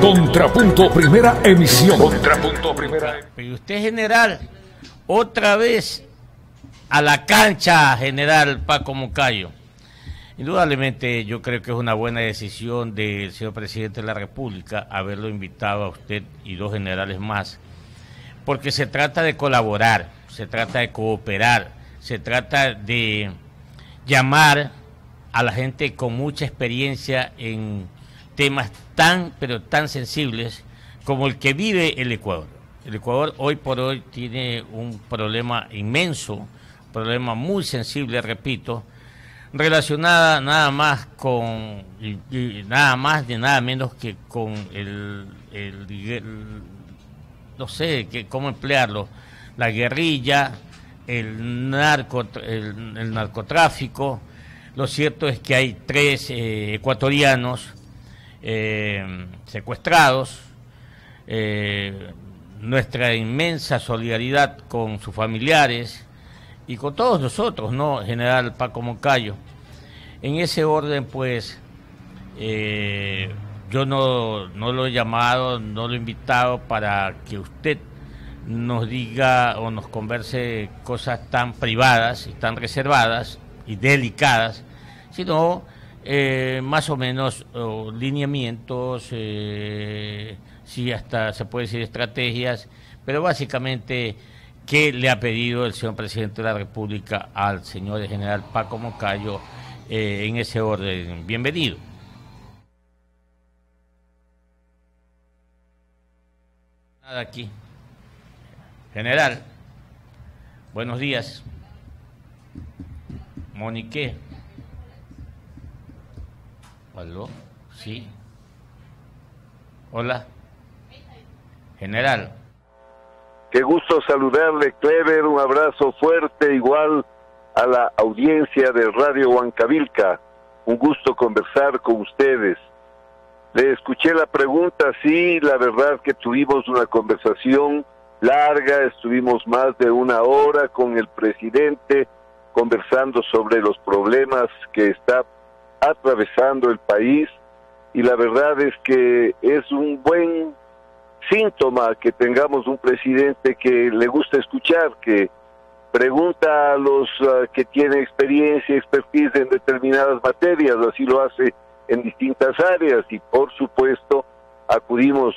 Contrapunto Primera Emisión. Contrapunto Primera. Pero usted, general, otra vez a la cancha, general Paco Moncayo. Indudablemente yo creo que es una buena decisión del señor presidente de la República haberlo invitado a usted y dos generales más, porque se trata de colaborar, se trata de cooperar, se trata de llamar a la gente con mucha experiencia en temas tan, pero tan sensibles como el que vive el Ecuador. El Ecuador hoy por hoy tiene un problema inmenso, problema muy sensible, repito, relacionada nada más con y nada más de nada menos que con el no sé cómo emplearlo, la guerrilla, el narcotráfico. Lo cierto es que hay 3 ecuatorianos secuestrados. Nuestra inmensa solidaridad con sus familiares y con todos nosotros, ¿no, general Paco Moncayo? En ese orden, pues, yo no lo he llamado, no lo he invitado para que usted nos diga o nos converse cosas tan privadas y tan reservadas y delicadas, sino más o menos lineamientos, sí, hasta se puede decir estrategias, pero básicamente, ¿qué le ha pedido el señor presidente de la República al señor general Paco Moncayo en ese orden? Bienvenido. Nada aquí. General, buenos días. Monique. ¿Aló? Sí. Hola. General. Qué gusto saludarle, Clever, un abrazo fuerte, igual a la audiencia de Radio Huancavilca. Un gusto conversar con ustedes. Le escuché la pregunta, sí, la verdad que tuvimos una conversación larga, estuvimos más de 1 hora con el presidente conversando sobre los problemas que está atravesando el país, y la verdad es que es un buen síntoma que tengamos un presidente que le gusta escuchar, que pregunta a los que tienen experiencia y expertise en determinadas materias, así lo hace en distintas áreas, y por supuesto acudimos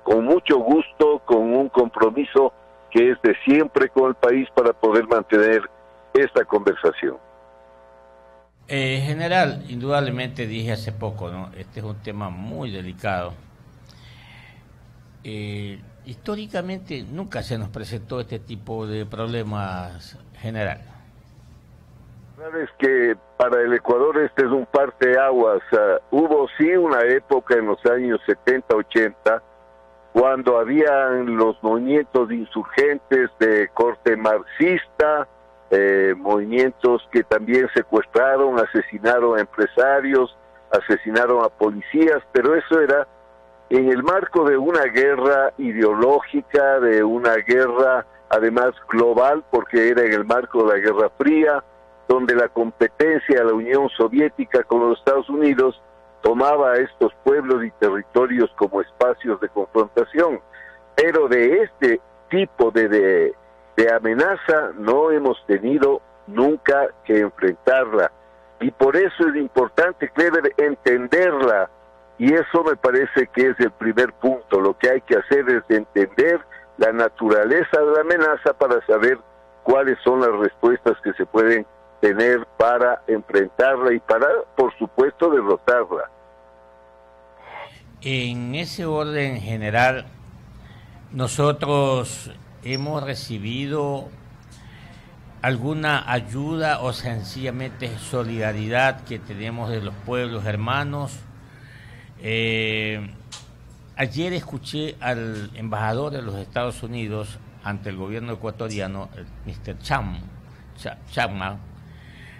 con mucho gusto, con un compromiso que es de siempre con el país para poder mantener esta conversación. General, indudablemente dije hace poco, ¿no? Este es un tema muy delicado. Históricamente nunca se nos presentó este tipo de problemas, general. Sabes que para el Ecuador este es un parteaguas. Hubo sí una época en los años 70, 80, cuando habían los movimientos insurgentes de corte marxista, movimientos que también secuestraron, asesinaron a empresarios, asesinaron a policías, pero eso era en el marco de una guerra ideológica, de una guerra además global, porque era en el marco de la Guerra Fría, donde la competencia de la Unión Soviética con los Estados Unidos tomaba a estos pueblos y territorios como espacios de confrontación. Pero de este tipo de amenaza no hemos tenido nunca que enfrentarla. Y por eso es importante, Clever, entenderla. Y eso me parece que es el primer punto. Lo que hay que hacer es entender la naturaleza de la amenaza para saber cuáles son las respuestas que se pueden tener para enfrentarla y para, por supuesto, derrotarla. En ese orden general, nosotros hemos recibido alguna ayuda o sencillamente solidaridad que tenemos de los pueblos hermanos. Ayer escuché al embajador de los Estados Unidos ante el gobierno ecuatoriano, el Mr. Chapman,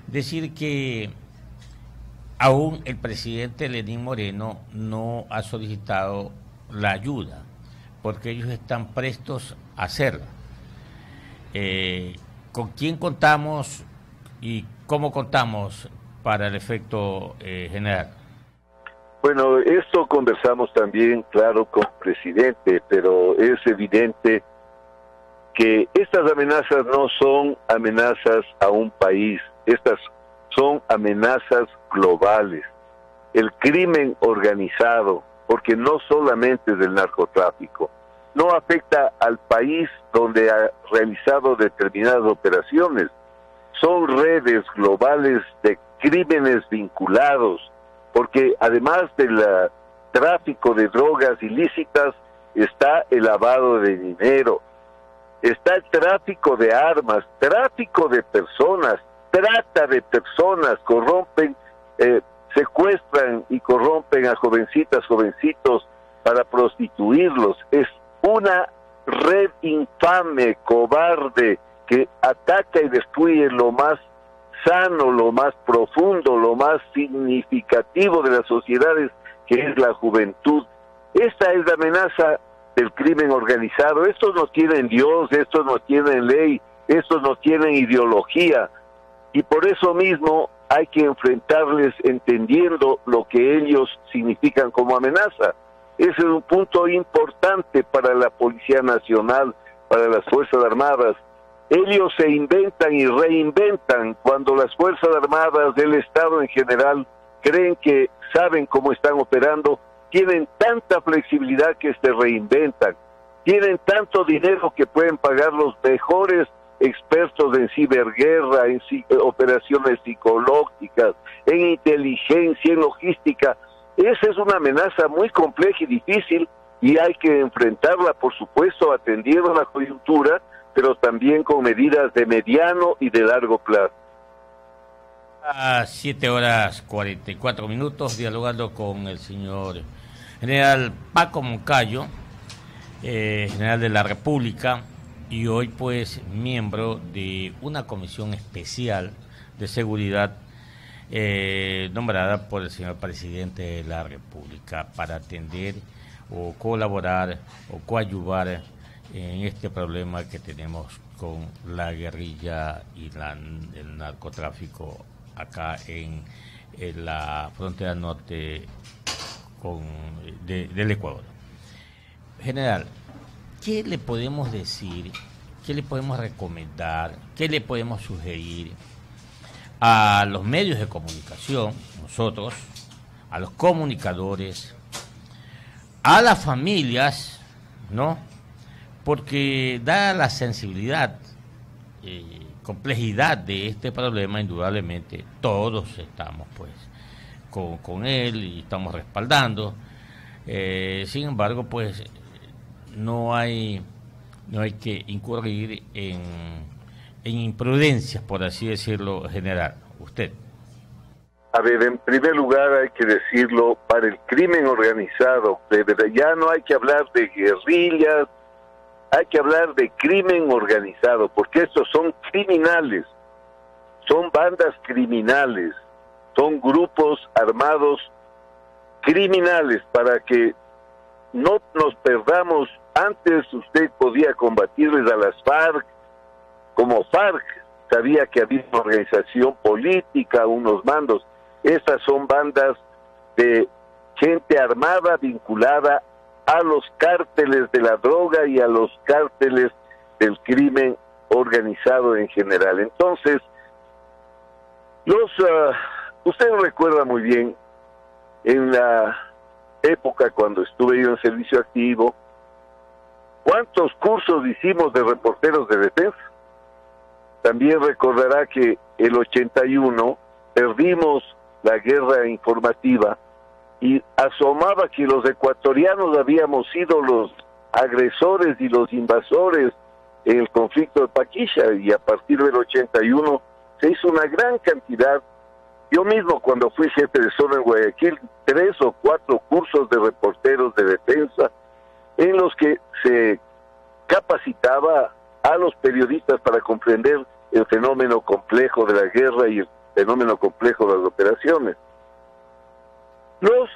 decir que aún el presidente Lenín Moreno no ha solicitado la ayuda, porque ellos están prestos a hacerla. ¿Con quién contamos y cómo contamos para el efecto general? Bueno, esto conversamos también, claro, con el presidente, pero es evidente que estas amenazas no son amenazas a un país, estas son amenazas globales. El crimen organizado, porque no solamente es del narcotráfico, no afecta al país donde ha realizado determinadas operaciones. Son redes globales de crímenes vinculados, porque además del tráfico de drogas ilícitas, está el lavado de dinero, está el tráfico de armas, tráfico de personas, trata de personas, corrompen, secuestran y corrompen a jovencitas, jovencitos para prostituirlos. Es una red infame, cobarde, que ataca y destruye lo más sano, lo más profundo, lo más significativo de las sociedades, que es la juventud. Esta es la amenaza del crimen organizado. Estos no tienen Dios, estos no tienen ley, estos no tienen ideología, y por eso mismo hay que enfrentarles entendiendo lo que ellos significan como amenaza. Ese es un punto importante para la Policía Nacional, para las Fuerzas Armadas. Ellos se inventan y reinventan cuando las Fuerzas Armadas del Estado en general creen que saben cómo están operando. Tienen tanta flexibilidad que se reinventan. Tienen tanto dinero que pueden pagar los mejores expertos en ciberguerra, en operaciones psicológicas, en inteligencia, en logística. Esa es una amenaza muy compleja y difícil, y hay que enfrentarla, por supuesto, atendiendo la coyuntura, pero también con medidas de mediano y de largo plazo. A 7:44, dialogando con el señor general Paco Moncayo, general de la República, y hoy pues miembro de una comisión especial de seguridad nombrada por el señor presidente de la República para atender o colaborar o coadyuvar en este problema que tenemos con la guerrilla y el narcotráfico acá en la frontera norte del Ecuador. General, ¿qué le podemos decir, qué le podemos recomendar, qué le podemos sugerir a los medios de comunicación, nosotros, a los comunicadores, a las familias, ¿no? Porque dada la sensibilidad, complejidad de este problema, indudablemente todos estamos pues con él y estamos respaldando. Sin embargo, pues no hay que incurrir en imprudencias, por así decirlo, general. Usted. A ver, en primer lugar hay que decirlo, para el crimen organizado, de verdad, ya no hay que hablar de guerrillas, hay que hablar de crimen organizado, porque estos son criminales, son bandas criminales, son grupos armados criminales. Para que no nos perdamos, antes usted podía combatirles a las FARC, como FARC sabía que había una organización política, unos mandos. Estas son bandas de gente armada vinculada a los cárteles de la droga y a los cárteles del crimen organizado en general. Entonces, usted recuerda muy bien, en la época cuando estuve yo en servicio activo, ¿cuántos cursos hicimos de reporteros de defensa? También recordará que el 81 perdimos la guerra informativa y asomaba que los ecuatorianos habíamos sido los agresores y los invasores en el conflicto de Paquisha, y a partir del 81 se hizo una gran cantidad. Yo mismo, cuando fui jefe de zona en Guayaquil, 3 o 4 cursos de reporteros de defensa en los que se capacitaba a los periodistas para comprender el fenómeno complejo de la guerra y el fenómeno complejo de las operaciones. Los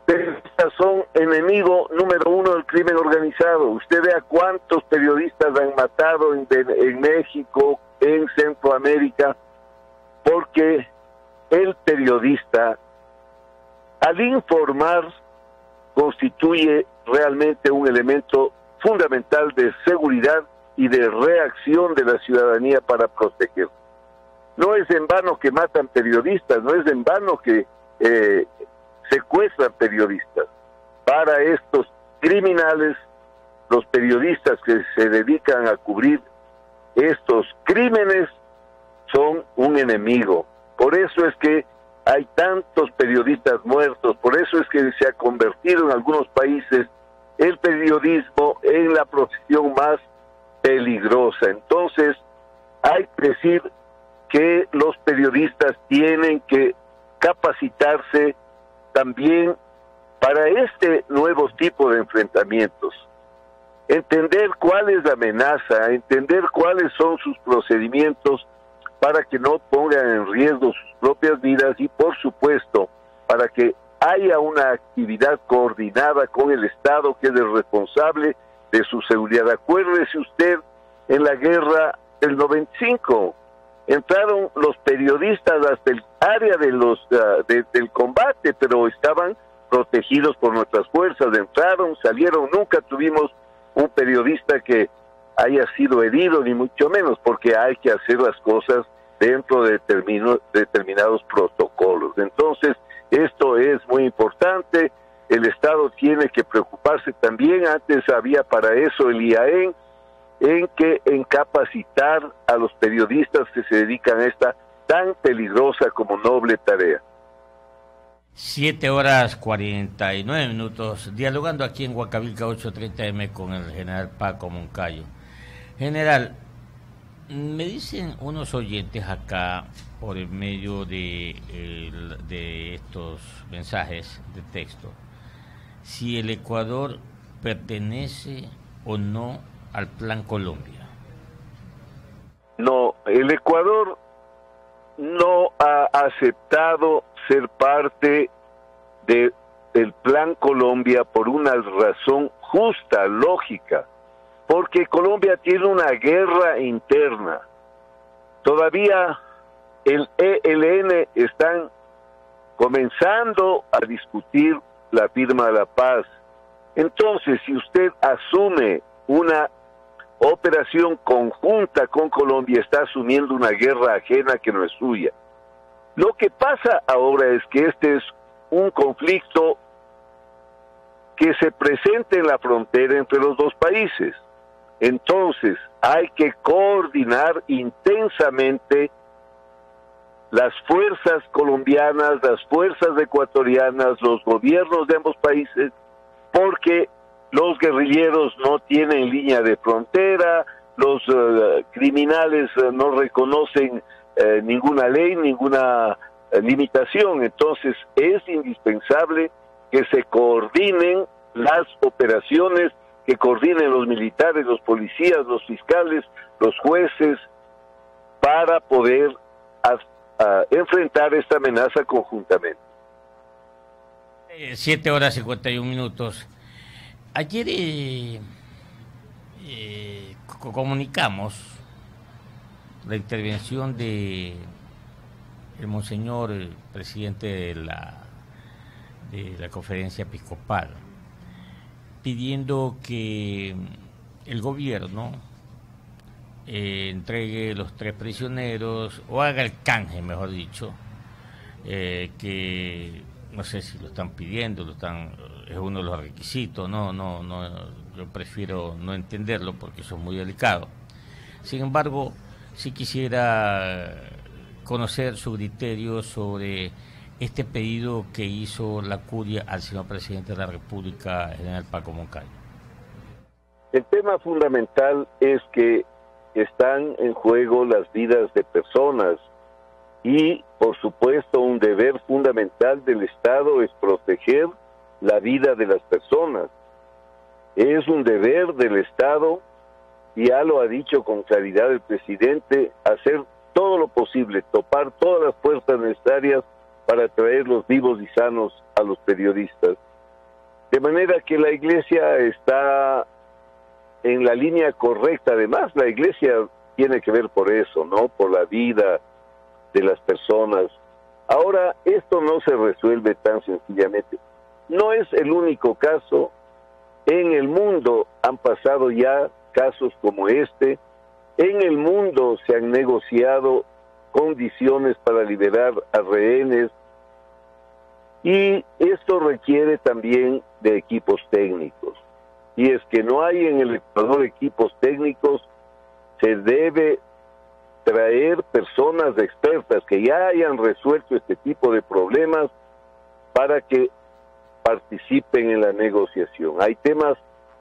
periodistas son enemigo número 1 del crimen organizado. Usted vea cuántos periodistas han matado en México, en Centroamérica, porque el periodista al informar constituye realmente un elemento fundamental de seguridad y de reacción de la ciudadanía para proteger. No es en vano que matan periodistas, no es en vano que secuestran periodistas. Para estos criminales, los periodistas que se dedican a cubrir estos crímenes son un enemigo. Por eso es que hay tantos periodistas muertos, por eso es que se ha convertido en algunos países el periodismo en la profesión más peligrosa. Entonces, hay que decir que los periodistas tienen que capacitarse también para este nuevo tipo de enfrentamientos. Entender cuál es la amenaza, entender cuáles son sus procedimientos para que no pongan en riesgo sus propias vidas y, por supuesto, para que haya una actividad coordinada con el Estado, que es el responsable de su seguridad. Acuérdese usted, en la guerra del 95, entraron los periodistas hasta el área de del combate, pero estaban protegidos por nuestras fuerzas. Entraron, salieron, nunca tuvimos un periodista que haya sido herido, ni mucho menos, porque hay que hacer las cosas dentro de determinados protocolos. Entonces, esto es muy importante. El Estado tiene que preocuparse también. Antes había para eso el IAEN, en capacitar a los periodistas que se dedican a esta tan peligrosa como noble tarea. 7:49, dialogando aquí en Huancavelica 830M con el general Paco Moncayo. General, me dicen unos oyentes acá por el medio de estos mensajes de texto, si el Ecuador pertenece o no al Plan Colombia. No, el Ecuador no ha aceptado ser parte del Plan Colombia por una razón justa, lógica, porque Colombia tiene una guerra interna. Todavía el ELN están comenzando a discutir la firma de la paz. Entonces, si usted asume una operación conjunta con Colombia, está asumiendo una guerra ajena que no es suya. Lo que pasa ahora es que este es un conflicto que se presenta en la frontera entre los dos países. Entonces, hay que coordinar intensamente las fuerzas colombianas, las fuerzas ecuatorianas, los gobiernos de ambos países, porque los guerrilleros no tienen línea de frontera, los criminales no reconocen ninguna ley, ninguna limitación. Entonces es indispensable que se coordinen las operaciones, que coordinen los militares, los policías, los fiscales, los jueces, para poder enfrentar esta amenaza conjuntamente. 7:51. Ayer comunicamos la intervención de el monseñor, el presidente de la conferencia episcopal, pidiendo que el gobierno entregue los 3 prisioneros, o haga el canje, mejor dicho, que no sé si lo están pidiendo, es uno de los requisitos, no, yo prefiero no entenderlo porque eso es muy delicado. Sin embargo, sí quisiera conocer su criterio sobre este pedido que hizo la curia al señor presidente de la República, general Paco Moncayo. El tema fundamental es que están en juego las vidas de personas y, por supuesto, un deber fundamental del Estado es proteger la vida de las personas. Es un deber del Estado, y ya lo ha dicho con claridad el presidente, hacer todo lo posible, topar todas las puertas necesarias para traerlos vivos y sanos a los periodistas. De manera que la Iglesia está en la línea correcta. Además, la Iglesia tiene que ver por eso, ¿no? Por la vida de las personas. Ahora, esto no se resuelve tan sencillamente. No es el único caso. En el mundo han pasado ya casos como este. En el mundo se han negociado condiciones para liberar a rehenes. Y esto requiere también de equipos técnicos. Y es que no hay en el Ecuador equipos técnicos, se debe traer personas expertas que ya hayan resuelto este tipo de problemas para que participen en la negociación. Hay temas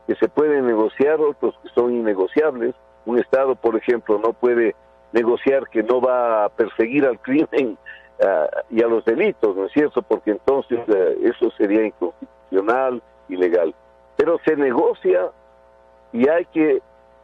que se pueden negociar, otros que son innegociables. Un Estado, por ejemplo, no puede negociar que no va a perseguir al crimen y a los delitos, ¿no es cierto? Porque entonces eso sería inconstitucional, ilegal. Pero se negocia y hay que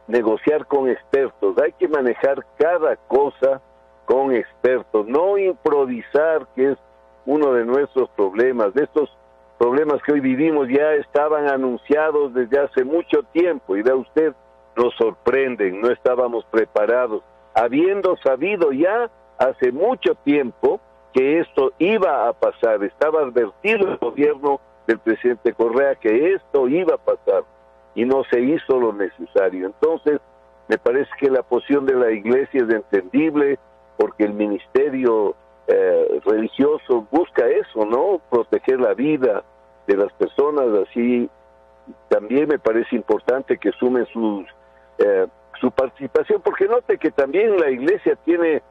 negociar con expertos, hay que manejar cada cosa con expertos, no improvisar, que es uno de nuestros problemas. De estos problemas que hoy vivimos ya estaban anunciados desde hace mucho tiempo y vea usted, nos sorprenden, no estábamos preparados, habiendo sabido ya hace mucho tiempo que esto iba a pasar, estaba advertido el gobierno del presidente Correa que esto iba a pasar y no se hizo lo necesario. Entonces, me parece que la posición de la Iglesia es entendible porque el ministerio religioso busca eso, ¿no? Proteger la vida de las personas. Así también me parece importante que sumen su participación, porque note que también la Iglesia tiene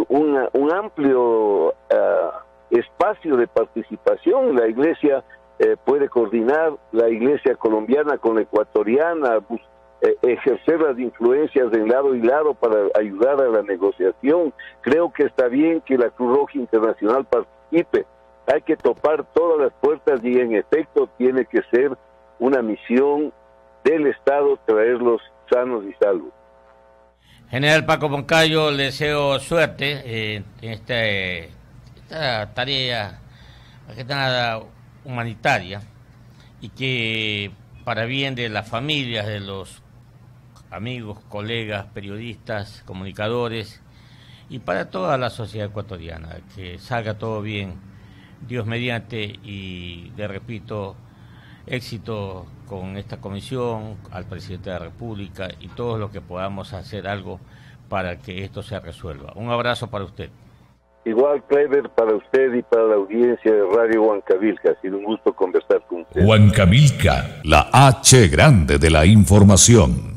un amplio espacio de participación. La Iglesia puede coordinar, la Iglesia colombiana con la ecuatoriana, ejercer las influencias de lado y lado para ayudar a la negociación. Creo que está bien que la Cruz Roja Internacional participe. Hay que topar todas las puertas y en efecto tiene que ser una misión del Estado traerlos sanos y salvos. General Paco Moncayo, le deseo suerte en esta tarea, más que nada humanitaria, y que para bien de las familias, de los amigos, colegas, periodistas, comunicadores, y para toda la sociedad ecuatoriana, que salga todo bien, Dios mediante, y le repito, éxito con esta comisión, al presidente de la República y todos los que podamos hacer algo para que esto se resuelva. Un abrazo para usted. Igual, Kleber, para usted y para la audiencia de Radio Huancavilca. Ha sido un gusto conversar con usted. Huancavilca, la H grande de la información.